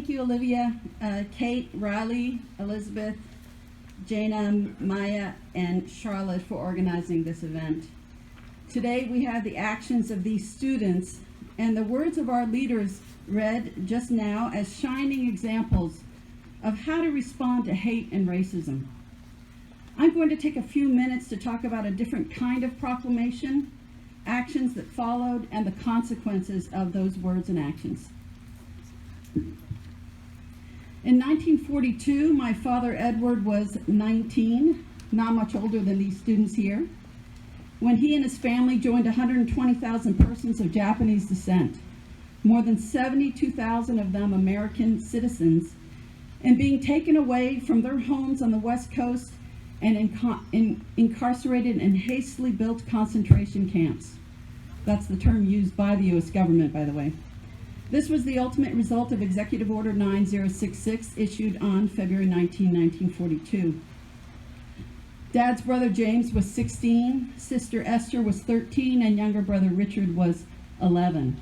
Thank you, Olivia, Kate, Riley, Elizabeth, Jana, Maya, and Charlotte for organizing this event. Today we have the actions of these students and the words of our leaders read just now as shining examples of how to respond to hate and racism. I'm going to take a few minutes to talk about a different kind of proclamation, actions that followed, and the consequences of those words and actions. In 1942, my father Edward was 19, not much older than these students here, when he and his family joined 120,000 persons of Japanese descent, more than 72,000 of them American citizens, and being taken away from their homes on the West Coast and incarcerated in hastily built concentration camps. That's the term used by the U.S. government, by the way. This was the ultimate result of Executive Order 9066, issued on February 19, 1942. Dad's brother James was 16, sister Esther was 13, and younger brother Richard was 11.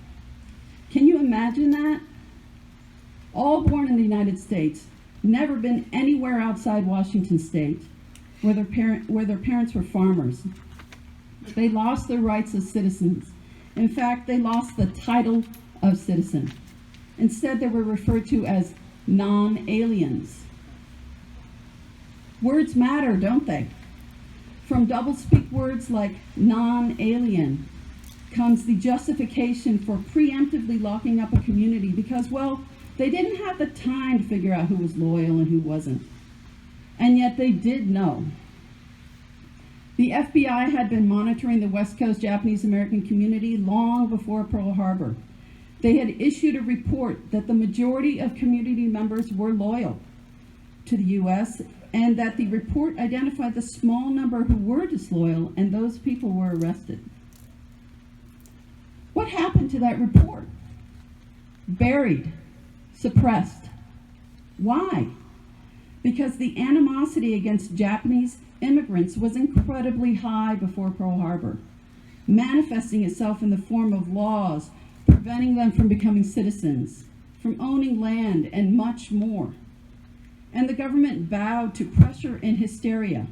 Can you imagine that? All born in the United States, never been anywhere outside Washington State, where their parents were farmers. They lost their rights as citizens. In fact, they lost the title of citizen. Instead, they were referred to as non-aliens. Words matter, don't they? From doublespeak words like non-alien comes the justification for preemptively locking up a community because, well, they didn't have the time to figure out who was loyal and who wasn't. And yet they did know. The FBI had been monitoring the West Coast Japanese American community long before Pearl Harbor. They had issued a report that the majority of community members were loyal to the U.S. and that the report identified the small number who were disloyal, and those people were arrested. What happened to that report? Buried, suppressed. Why? Because the animosity against Japanese immigrants was incredibly high before Pearl Harbor, manifesting itself in the form of laws preventing them from becoming citizens, from owning land, and much more. And the government bowed to pressure and hysteria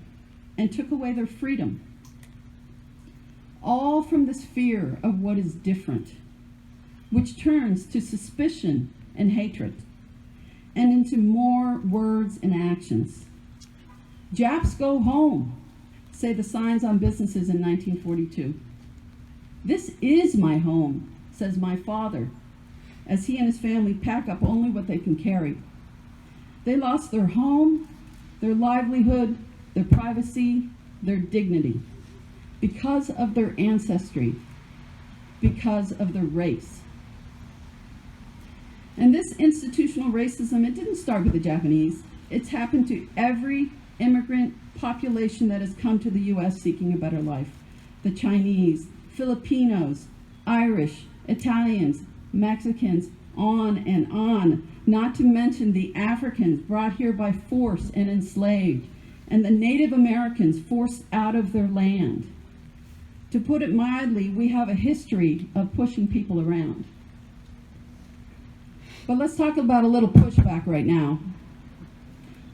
and took away their freedom. All from this fear of what is different, which turns to suspicion and hatred, and into more words and actions. Japs go home, say the signs on businesses in 1942. This is my home, says my father, as he and his family pack up only what they can carry. They lost their home, their livelihood, their privacy, their dignity, because of their ancestry, because of their race. And this institutional racism, it didn't start with the Japanese. It's happened to every immigrant population that has come to the U.S. seeking a better life. The Chinese, Filipinos, Irish, Italians, Mexicans, on, not to mention the Africans brought here by force and enslaved, and the Native Americans forced out of their land. To put it mildly, we have a history of pushing people around. But let's talk about a little pushback right now.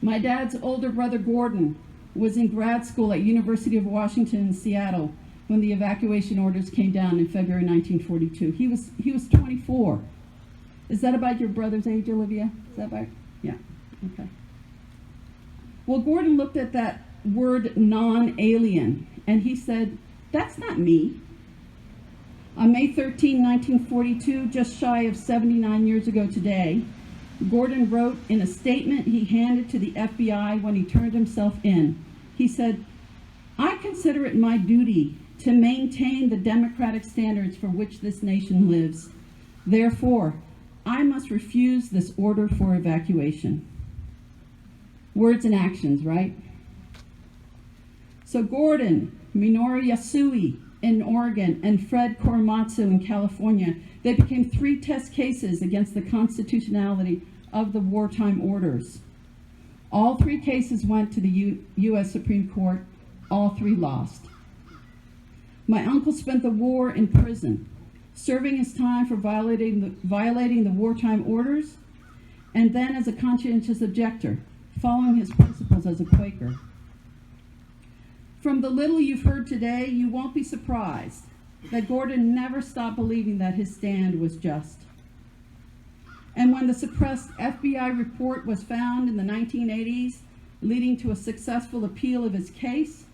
My dad's older brother Gordon was in grad school at University of Washington in Seattle when the evacuation orders came down in February 1942. He was 24. Is that about your brother's age, Olivia? Is that about? Yeah, okay. Well, Gordon looked at that word non-alien and he said, "That's not me." On May 13, 1942, just shy of 79 years ago today, Gordon wrote in a statement he handed to the FBI when he turned himself in. He said, "I consider it my duty to maintain the democratic standards for which this nation lives. Therefore, I must refuse this order for evacuation." Words and actions, right? So Gordon, Minoru Yasui in Oregon, and Fred Korematsu in California, they became 3 test cases against the constitutionality of the wartime orders. All 3 cases went to the U.S. Supreme Court. All 3 lost. My uncle spent the war in prison, serving his time for violating the wartime orders, and then as a conscientious objector, following his principles as a Quaker. From the little you've heard today, you won't be surprised that Gordon never stopped believing that his stand was just. And when the suppressed FBI report was found in the 1980s, leading to a successful appeal of his case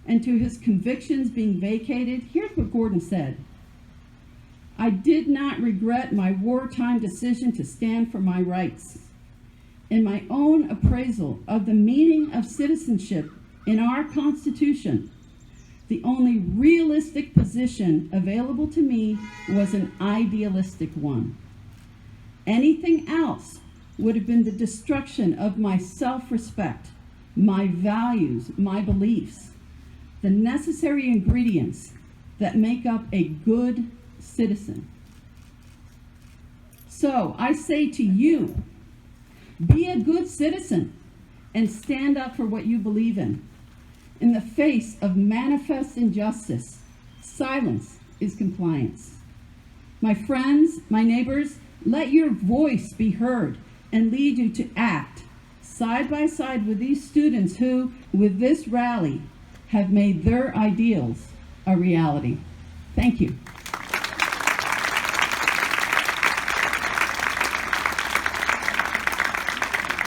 and to his convictions being vacated, here's what Gordon said. "I did not regret my wartime decision to stand for my rights. In my own appraisal of the meaning of citizenship in our Constitution, the only realistic position available to me was an idealistic one. Anything else would have been the destruction of my self-respect, my values, my beliefs, the necessary ingredients that make up a good citizen. So I say to you, be a good citizen and stand up for what you believe in. In the face of manifest injustice, silence is compliance. My friends, my neighbors, let your voice be heard and lead you to act side by side with these students who, with this rally, have made their ideals a reality." Thank you.